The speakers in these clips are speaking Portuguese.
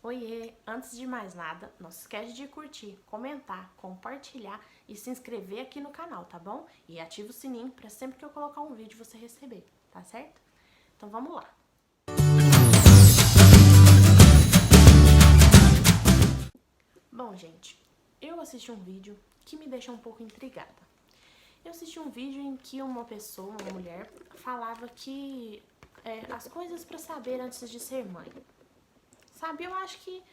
Oiê! Antes de mais nada, não se esquece de curtir, comentar, compartilhar e se inscrever aqui no canal, tá bom? E ativa o sininho para sempre que eu colocar um vídeo você receber, tá certo? Então vamos lá! Bom, gente, eu assisti um vídeo que me deixa um pouco intrigada. Eu assisti um vídeo em que uma pessoa, uma mulher, falava que as coisas para saber antes de ser mãe. Sabe, eu acho que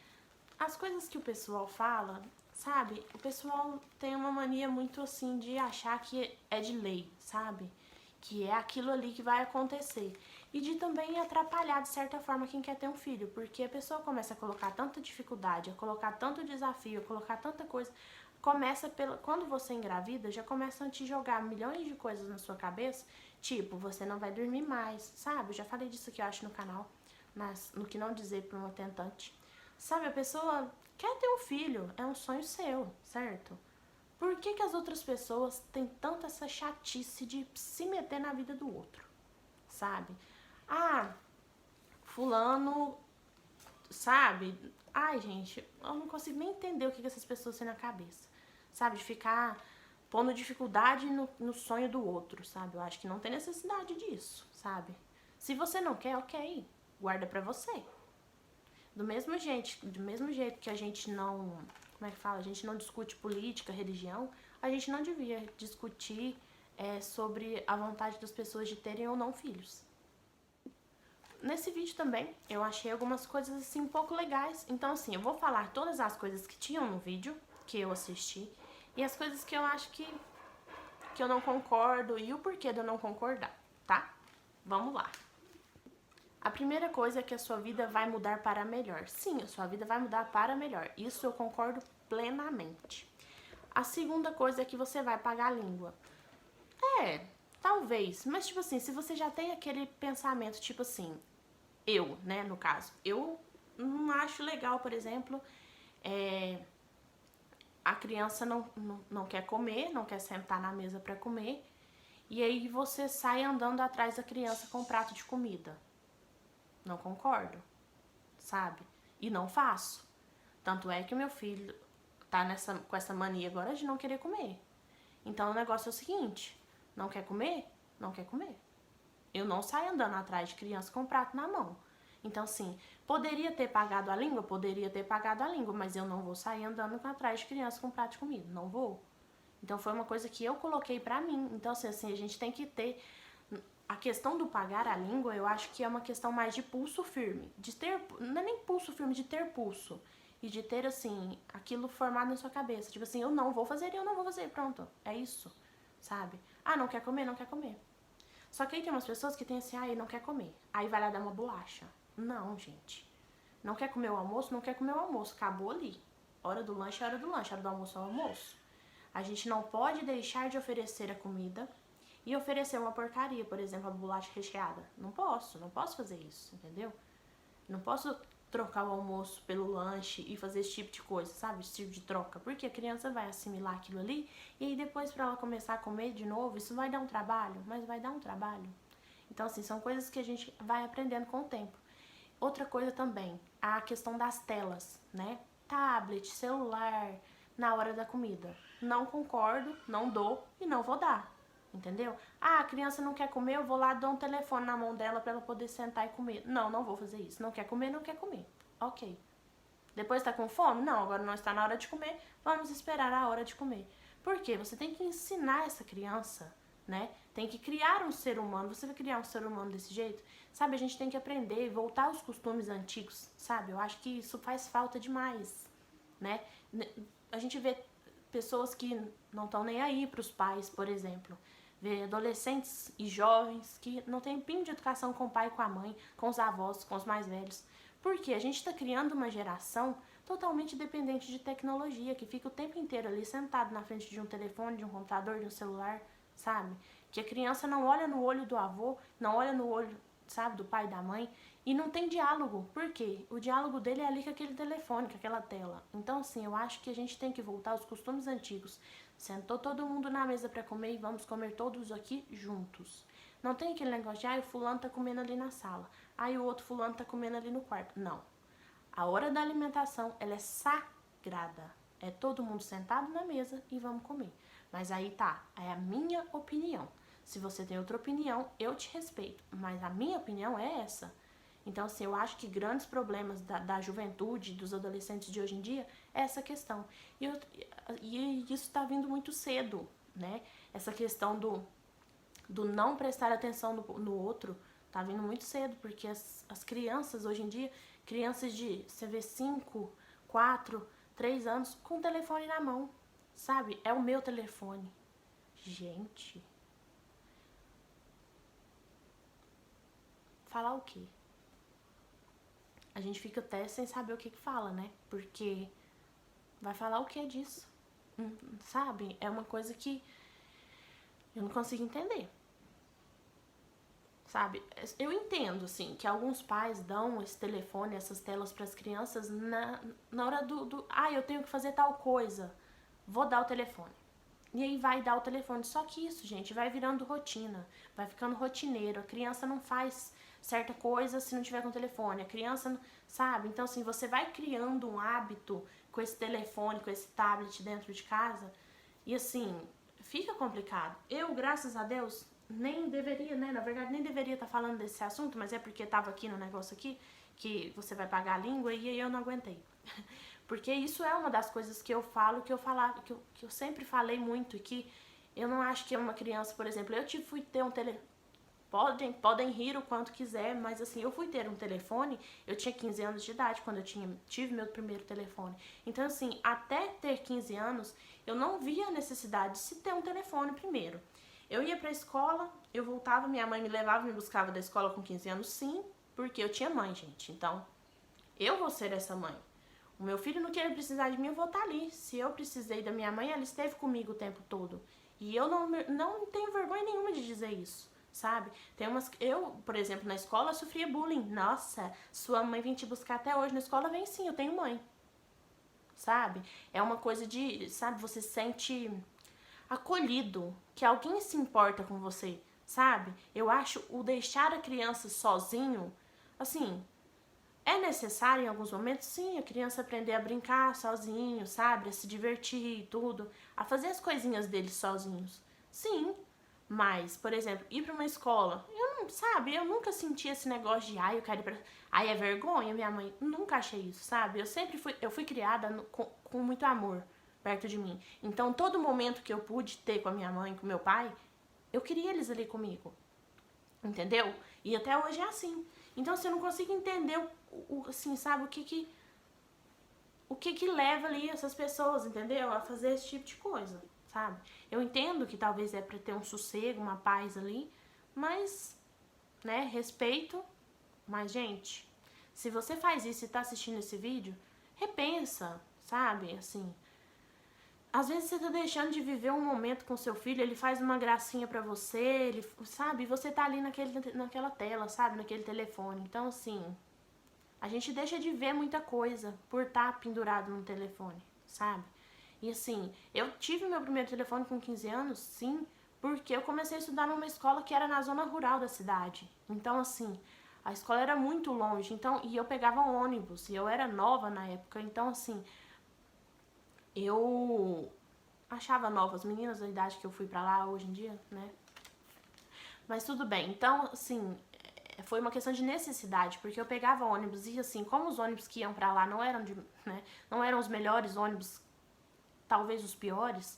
as coisas que o pessoal fala, sabe, o pessoal tem uma mania muito assim de achar que é de lei, sabe? Que é aquilo ali que vai acontecer. E de também atrapalhar, de certa forma, quem quer ter um filho. Porque a pessoa começa a colocar tanta dificuldade, a colocar tanto desafio, a colocar tanta coisa. Quando você engravida, já começam a te jogar milhões de coisas na sua cabeça. Tipo, você não vai dormir mais, sabe? Eu já falei disso aqui, eu acho, no canal. No que não dizer para uma tentante. Sabe, a pessoa quer ter um filho, é um sonho seu, certo? Por que as outras pessoas têm tanta essa chatice de se meter na vida do outro, sabe? Ah, fulano, sabe? Ai, gente, eu não consigo nem entender o que essas pessoas têm na cabeça, sabe? De ficar pondo dificuldade no sonho do outro, sabe? Eu acho que não tem necessidade disso, sabe? Se você não quer, ok, guarda pra você. Do mesmo jeito que a gente não, como é que fala? A gente não discute política, religião, a gente não devia discutir sobre a vontade das pessoas de terem ou não filhos. Nesse vídeo também, eu achei algumas coisas assim um pouco legais. Então assim, eu vou falar todas as coisas que tinham no vídeo, que eu assisti, e as coisas que eu acho que eu não concordo e o porquê de eu não concordar, tá? Vamos lá. A primeira coisa é que a sua vida vai mudar para melhor. Sim, a sua vida vai mudar para melhor. Isso eu concordo plenamente. A segunda coisa é que você vai pagar a língua. Talvez. Mas, tipo assim, se você já tem aquele pensamento, tipo assim, né, no caso, eu não acho legal, por exemplo, a criança não quer comer, não quer sentar na mesa para comer, e aí você sai andando atrás da criança com um prato de comida. Não concordo, sabe? E não faço. Tanto é que o meu filho tá com essa mania agora de não querer comer. Então o negócio é o seguinte: não quer comer? Não quer comer. Eu não saio andando atrás de criança com um prato na mão. Então, assim, poderia ter pagado a língua? Poderia ter pagado a língua, mas eu não vou sair andando atrás de criança com um prato de comida. Não vou. Então, foi uma coisa que eu coloquei pra mim. Então, assim, a gente tem que ter... A questão do pagar a língua, eu acho que é uma questão mais de pulso firme. De ter... Não é nem pulso firme, de ter pulso. E de ter, assim, aquilo formado na sua cabeça. Tipo assim, eu não vou fazer e eu não vou fazer. Pronto, é isso, sabe? Ah, não quer comer? Não quer comer. Só que aí tem umas pessoas que tem assim, ah, ele não quer comer. Aí vai lá dar uma bolacha. Não, gente. Não quer comer o almoço? Não quer comer o almoço. Acabou ali. Hora do lanche é hora do lanche. Hora do almoço é o almoço. A gente não pode deixar de oferecer a comida e oferecer uma porcaria, por exemplo, a bolacha recheada. Não posso fazer isso, entendeu? Não posso trocar o almoço pelo lanche e fazer esse tipo de coisa, sabe? Esse tipo de troca. Porque a criança vai assimilar aquilo ali e aí depois pra ela começar a comer de novo, isso vai dar um trabalho, mas vai dar um trabalho. Então, assim, são coisas que a gente vai aprendendo com o tempo. Outra coisa também, a questão das telas, né? Tablet, celular, na hora da comida. Não concordo, não dou e não vou dar. Entendeu? Ah, a criança não quer comer, eu vou lá e dou um telefone na mão dela pra ela poder sentar e comer. Não, não vou fazer isso. Não quer comer, não quer comer. Ok. Depois tá com fome? Não, agora não está na hora de comer, vamos esperar a hora de comer. Por quê? Você tem que ensinar essa criança, né? Tem que criar um ser humano. Você vai criar um ser humano desse jeito? Sabe, a gente tem que aprender e voltar aos costumes antigos, sabe? Eu acho que isso faz falta demais, né? A gente vê pessoas que não estão nem aí pros pais, por exemplo. Ver adolescentes e jovens que não têm pingo de educação com o pai e com a mãe, com os avós, com os mais velhos. Porque a gente está criando uma geração totalmente dependente de tecnologia, que fica o tempo inteiro ali sentado na frente de um telefone, de um computador, de um celular, sabe? Que a criança não olha no olho do avô, não olha no olho, sabe, do pai e da mãe, e não tem diálogo. Por quê? O diálogo dele é ali com aquele telefone, com aquela tela. Então, assim, eu acho que a gente tem que voltar aos costumes antigos. Sentou todo mundo na mesa para comer e vamos comer todos aqui juntos. Não tem aquele negócio de, o fulano tá comendo ali na sala. O outro fulano tá comendo ali no quarto. Não. A hora da alimentação, ela é sagrada. É todo mundo sentado na mesa e vamos comer. Mas aí tá, é a minha opinião. Se você tem outra opinião, eu te respeito. Mas a minha opinião é essa. Então, assim, eu acho que grandes problemas da juventude, dos adolescentes de hoje em dia, é essa questão. E isso tá vindo muito cedo, né? Essa questão do não prestar atenção no outro, tá vindo muito cedo, porque as crianças hoje em dia, crianças de, você vê, 5, 4, 3 anos, com o telefone na mão, sabe? É o meu telefone. Gente, falar o quê? A gente fica até sem saber o que fala, né? Porque vai falar o que disso? Sabe? É uma coisa que eu não consigo entender. Sabe? Eu entendo, assim, que alguns pais dão esse telefone, essas telas para as crianças na hora ah, eu tenho que fazer tal coisa, vou dar o telefone. E aí vai dar o telefone. Só que isso, gente, vai virando rotina, vai ficando rotineiro. A criança não faz certa coisa se não tiver com o telefone. A criança, sabe? Então, assim, você vai criando um hábito com esse telefone, com esse tablet dentro de casa. E, assim, fica complicado. Eu, graças a Deus, nem deveria, né? Na verdade, nem deveria estar falando desse assunto, mas é porque tava aqui no negócio aqui, que você vai pagar a língua, e aí eu não aguentei. Porque isso é uma das coisas que eu falo, que eu sempre falei muito, e que eu não acho que uma criança, por exemplo, fui ter um telefone. Podem rir o quanto quiser, mas assim, eu fui ter um telefone, eu tinha 15 anos de idade quando eu tive meu primeiro telefone. Então, assim, até ter 15 anos, eu não via a necessidade de se ter um telefone primeiro. Eu ia pra escola, eu voltava, minha mãe me levava, me buscava da escola com 15 anos, sim, porque eu tinha mãe, gente. Então, eu vou ser essa mãe. O meu filho não querer precisar de mim, eu vou estar ali. Se eu precisei da minha mãe, ela esteve comigo o tempo todo. E eu não tenho vergonha nenhuma de dizer isso, sabe? Eu, por exemplo, na escola, sofria bullying. Nossa, sua mãe vem te buscar até hoje na escola? Vem sim, eu tenho mãe. Sabe? É uma coisa de, sabe, você sente acolhido, que alguém se importa com você, sabe? Eu acho o deixar a criança sozinho, assim, é necessário em alguns momentos, sim, a criança aprender a brincar sozinho, sabe? A se divertir e tudo, a fazer as coisinhas deles sozinhos. Sim, mas, por exemplo, ir pra uma escola, eu não, sabe? Eu nunca senti esse negócio de, ai, eu quero ir pra... Ai, é vergonha, minha mãe. Nunca achei isso, sabe? Eu fui criada com muito amor perto de mim. Então, todo momento que eu pude ter com a minha mãe, com meu pai, eu queria eles ali comigo. Entendeu? E até hoje é assim. Então, assim, eu não consigo entender, assim, sabe, o que leva ali essas pessoas, entendeu? A fazer esse tipo de coisa, sabe? Eu entendo que talvez é pra ter um sossego, uma paz ali, mas, né, respeito. Mas, gente, se você faz isso e tá assistindo esse vídeo, repensa, sabe? Assim, às vezes você tá deixando de viver um momento com seu filho, ele faz uma gracinha pra você, ele, sabe? E você tá ali naquela tela, sabe? Naquele telefone. Então, assim, a gente deixa de ver muita coisa por estar pendurado no telefone, sabe? E assim, eu tive meu primeiro telefone com 15 anos, sim, porque eu comecei a estudar numa escola que era na zona rural da cidade. Então, assim, a escola era muito longe, então, e eu pegava um ônibus, e eu era nova na época, então, assim, eu achava nova as meninas da idade que eu fui pra lá hoje em dia, né? Mas tudo bem, então, assim, foi uma questão de necessidade, porque eu pegava ônibus e, assim, como os ônibus que iam pra lá não eram, né, não eram os melhores ônibus, talvez os piores,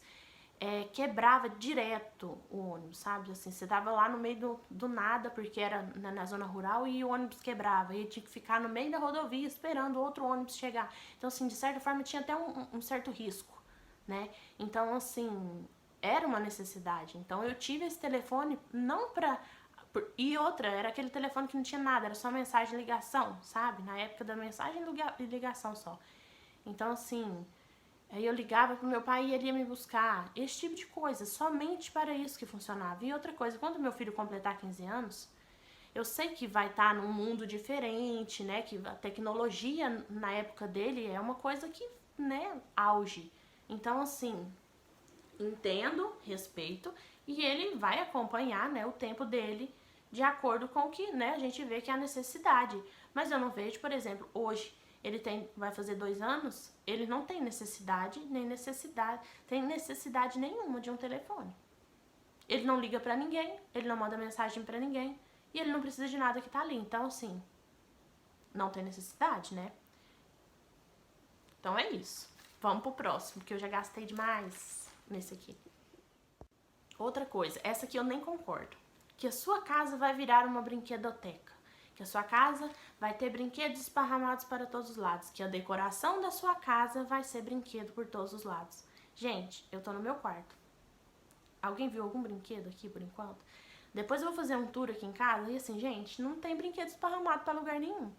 quebrava direto o ônibus, sabe? Assim, você tava lá no meio do nada, porque era na zona rural, e o ônibus quebrava, e tinha que ficar no meio da rodovia esperando outro ônibus chegar. Então, assim, de certa forma, tinha até um certo risco, né? Então, assim, era uma necessidade. Então, eu tive esse telefone não pra... E outra, era aquele telefone que não tinha nada, era só mensagem e ligação, sabe? Na época da mensagem e ligação só. Então, assim, aí eu ligava pro meu pai e ele ia me buscar. Esse tipo de coisa, somente para isso que funcionava. E outra coisa, quando meu filho completar 15 anos, eu sei que vai estar num mundo diferente, né? Que a tecnologia na época dele é uma coisa que, né, auge. Então, assim, entendo, respeito, e ele vai acompanhar, né, o tempo dele de acordo com o que, né, a gente vê que é a necessidade. Mas eu não vejo, por exemplo, hoje vai fazer 2 anos, ele não tem tem necessidade nenhuma de um telefone. Ele não liga pra ninguém, ele não manda mensagem pra ninguém, e ele não precisa de nada que tá ali. Então, assim, não tem necessidade, né? Então é isso. Vamos pro próximo, que eu já gastei demais nesse aqui. Outra coisa, essa aqui eu nem concordo. Que a sua casa vai virar uma brinquedoteca. Que a sua casa vai ter brinquedos esparramados para todos os lados. Que a decoração da sua casa vai ser brinquedo por todos os lados. Gente, eu tô no meu quarto. Alguém viu algum brinquedo aqui por enquanto? Depois eu vou fazer um tour aqui em casa e assim, gente, não tem brinquedo esparramado para lugar nenhum.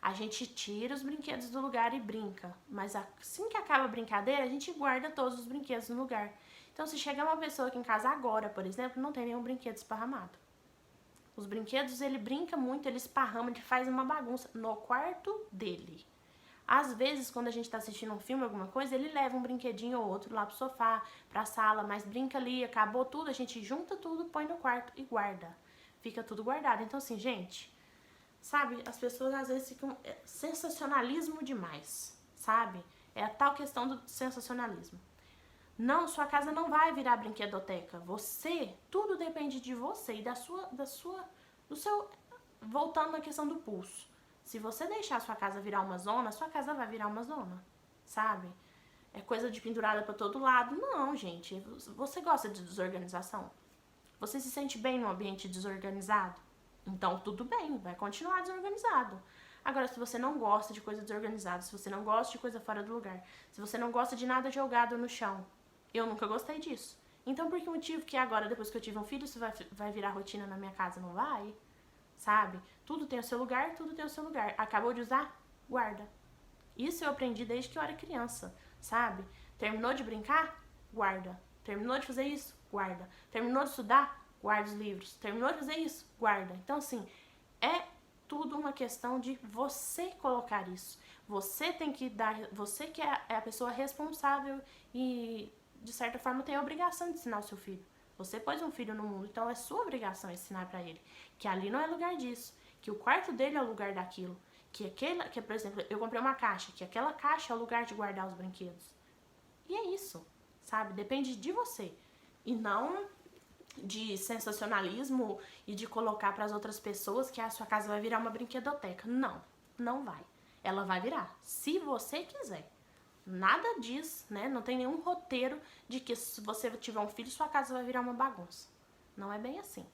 A gente tira os brinquedos do lugar e brinca. Mas assim que acaba a brincadeira, a gente guarda todos os brinquedos no lugar. Então, se chegar uma pessoa aqui em casa agora, por exemplo, não tem nenhum brinquedo esparramado. Os brinquedos, ele brinca muito, ele esparrama, ele faz uma bagunça no quarto dele. Às vezes, quando a gente tá assistindo um filme, alguma coisa, ele leva um brinquedinho ou outro lá pro sofá, pra sala, mas brinca ali, acabou tudo, a gente junta tudo, põe no quarto e guarda. Fica tudo guardado. Então, assim, gente, sabe, as pessoas às vezes ficam sensacionalismo demais, sabe? É a tal questão do sensacionalismo. Não, sua casa não vai virar brinquedoteca. Tudo depende de você e do seu, voltando na questão do pulso. Se você deixar a sua casa virar uma zona, sua casa vai virar uma zona, sabe? É coisa de pendurada pra todo lado. Não, gente. Você gosta de desorganização? Você se sente bem num ambiente desorganizado? Então, tudo bem, vai continuar desorganizado. Agora, se você não gosta de coisa desorganizada, se você não gosta de coisa fora do lugar, se você não gosta de nada jogado no chão, eu nunca gostei disso. Então, por que motivo que agora, depois que eu tive um filho, isso vai virar rotina na minha casa? Não vai? Sabe? Tudo tem o seu lugar, tudo tem o seu lugar. Acabou de usar? Guarda. Isso eu aprendi desde que eu era criança, sabe? Terminou de brincar? Guarda. Terminou de fazer isso? Guarda. Terminou de estudar? Guarda os livros. Terminou de fazer isso? Guarda. Então, assim, é tudo uma questão de você colocar isso. Você tem que dar... Você que é a pessoa responsável e, de certa forma, tem a obrigação de ensinar o seu filho. Você pôs um filho no mundo, então é sua obrigação ensinar pra ele que ali não é lugar disso, que o quarto dele é o lugar daquilo, que por exemplo, eu comprei uma caixa, que aquela caixa é o lugar de guardar os brinquedos. E é isso, sabe? Depende de você. E não de sensacionalismo e de colocar para as outras pessoas que a sua casa vai virar uma brinquedoteca. Não, não vai. Ela vai virar, se você quiser. Nada diz, né? Não tem nenhum roteiro de que se você tiver um filho, sua casa vai virar uma bagunça. Não é bem assim.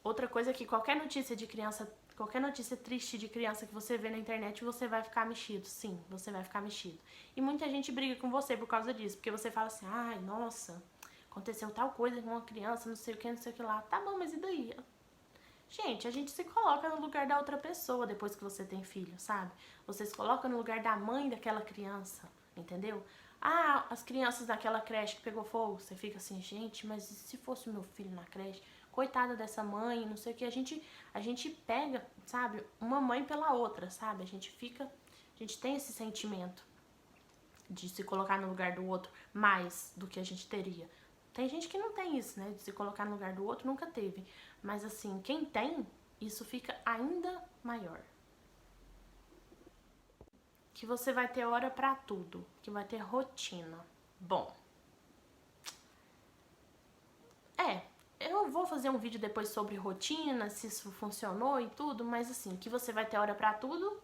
Outra coisa é que qualquer notícia de criança, qualquer notícia triste de criança que você vê na internet, você vai ficar mexido. Sim, você vai ficar mexido. E muita gente briga com você por causa disso, porque você fala assim, ai, nossa, aconteceu tal coisa com uma criança, não sei o que lá. Tá bom, mas e daí? Gente, a gente se coloca no lugar da outra pessoa depois que você tem filho, sabe? Você se coloca no lugar da mãe daquela criança, entendeu? Ah, as crianças daquela creche que pegou fogo, você fica assim, gente, mas e se fosse o meu filho na creche? Coitada dessa mãe, não sei o que, a gente pega, sabe, uma mãe pela outra, sabe? A gente tem esse sentimento de se colocar no lugar do outro mais do que a gente teria. Tem gente que não tem isso, né, de se colocar no lugar do outro, nunca teve. Mas assim, quem tem, isso fica ainda maior. Que você vai ter hora pra tudo, que vai ter rotina. Bom, eu vou fazer um vídeo depois sobre rotina, se isso funcionou e tudo, mas assim, que você vai ter hora pra tudo,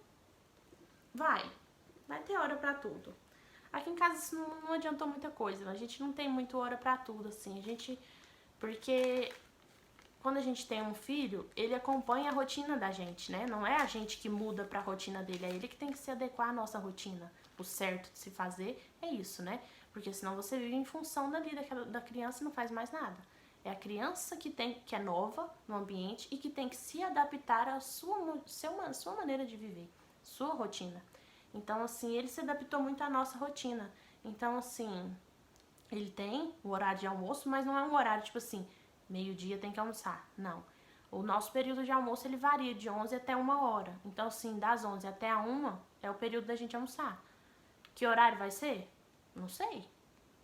vai ter hora pra tudo. Aqui em casa isso não adiantou muita coisa, a gente não tem muito hora pra tudo, assim, porque quando a gente tem um filho, ele acompanha a rotina da gente, né? Não é a gente que muda pra rotina dele, é ele que tem que se adequar à nossa rotina. O certo de se fazer é isso, né? Porque senão você vive em função da criança e não faz mais nada. É a criança que é nova no ambiente e que tem que se adaptar à sua maneira de viver, sua rotina. Então, assim, ele se adaptou muito à nossa rotina. Então, assim, ele tem o horário de almoço, mas não é um horário, tipo assim, meio-dia tem que almoçar. Não. O nosso período de almoço, ele varia de 11 até 1 hora. Então, assim, das 11 até a 1 é o período da gente almoçar. Que horário vai ser? Não sei.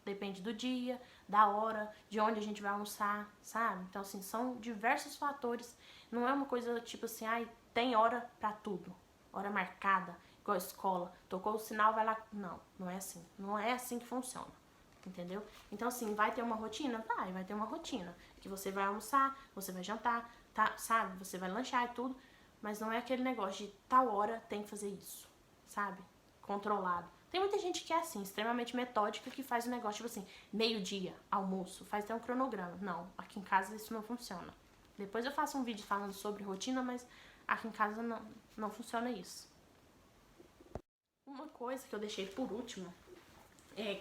Depende do dia, da hora, de onde a gente vai almoçar, sabe? Então, assim, são diversos fatores. Não é uma coisa tipo assim, ai, tem hora pra tudo. hora marcada, igual a escola, tocou o sinal, vai lá. Não, não é assim. Não é assim que funciona. Entendeu? Então, assim, vai ter uma rotina? Vai ter uma rotina. Que você vai almoçar, você vai jantar, tá, sabe? Você vai lanchar e tudo. Mas não é aquele negócio de tal hora tem que fazer isso, sabe? Controlado. Tem muita gente que é assim, extremamente metódica, que faz o negócio, tipo assim, meio-dia, almoço, faz até um cronograma. Não, aqui em casa isso não funciona. Depois eu faço um vídeo falando sobre rotina, mas aqui em casa não funciona isso. Uma coisa que eu deixei por último,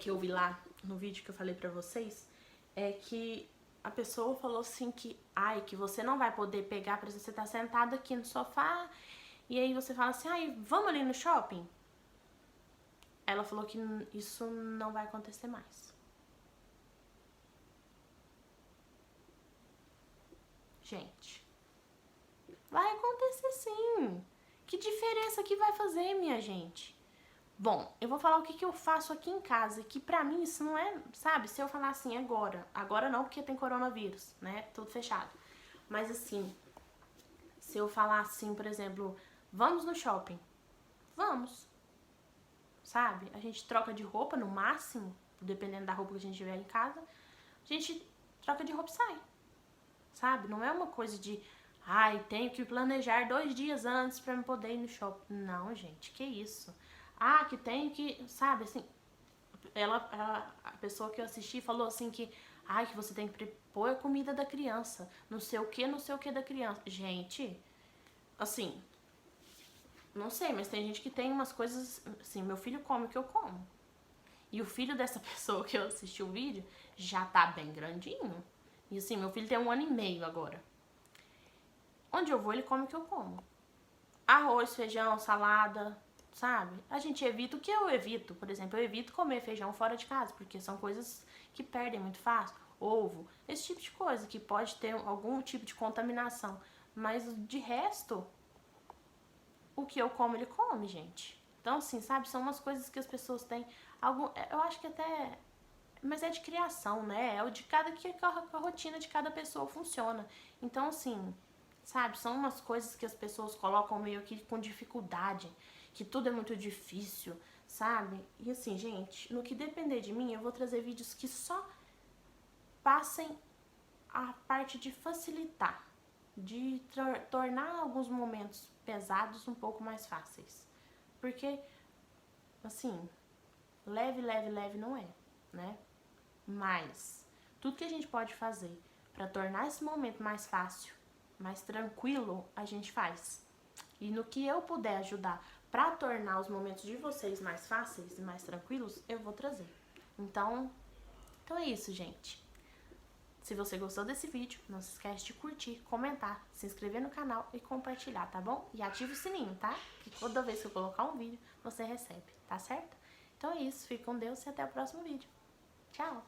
que eu vi lá no vídeo que eu falei pra vocês, é que a pessoa falou assim que, que você não vai poder pegar, por exemplo, você tá sentado aqui no sofá, e aí você fala assim, vamos ali no shopping? Ela falou que isso não vai acontecer mais. Gente, vai acontecer sim. Que diferença que vai fazer, minha gente? Bom, eu vou falar o que eu faço aqui em casa, que pra mim isso não é, sabe, se eu falar assim agora não porque tem coronavírus, né, tudo fechado. Mas assim, se eu falar assim, por exemplo, vamos no shopping, vamos, sabe? A gente troca de roupa no máximo, dependendo da roupa que a gente tiver em casa, a gente troca de roupa e sai, sabe? Não é uma coisa de, tenho que planejar 2 dias antes pra me poder ir no shopping. Não, gente, que isso? Que tenho que, sabe, assim, a pessoa que eu assisti falou assim que, que você tem que pôr a comida da criança, não sei o que da criança. Gente, assim, não sei, mas tem gente que tem umas coisas, assim, meu filho come o que eu como. E o filho dessa pessoa que eu assisti o vídeo já tá bem grandinho. E assim, meu filho tem 1 ano e meio agora. Onde eu vou, ele come o que eu como. Arroz, feijão, salada, sabe? A gente evita o que eu evito. Por exemplo, eu evito comer feijão fora de casa, porque são coisas que perdem muito fácil. Ovo, esse tipo de coisa que pode ter algum tipo de contaminação. Mas de resto, o que eu como, ele come, gente. Então, assim, sabe? São umas coisas que as pessoas têm. Eu acho que até. Mas é de criação, né? É o de cada que a rotina de cada pessoa funciona. Então, assim, sabe? São umas coisas que as pessoas colocam meio que com dificuldade, que tudo é muito difícil, sabe? E assim, gente, no que depender de mim, eu vou trazer vídeos que só passem a parte de facilitar, de tornar alguns momentos pesados um pouco mais fáceis. Porque, assim, leve não é, né? Mas tudo que a gente pode fazer para tornar esse momento mais fácil, mais tranquilo, a gente faz. E no que eu puder ajudar para tornar os momentos de vocês mais fáceis e mais tranquilos, eu vou trazer. Então é isso, gente. Se você gostou desse vídeo, não se esquece de curtir, comentar, se inscrever no canal e compartilhar, tá bom? E ativa o sininho, tá? Que toda vez que eu colocar um vídeo, você recebe, tá certo? Então é isso, fique com Deus e até o próximo vídeo. Tchau!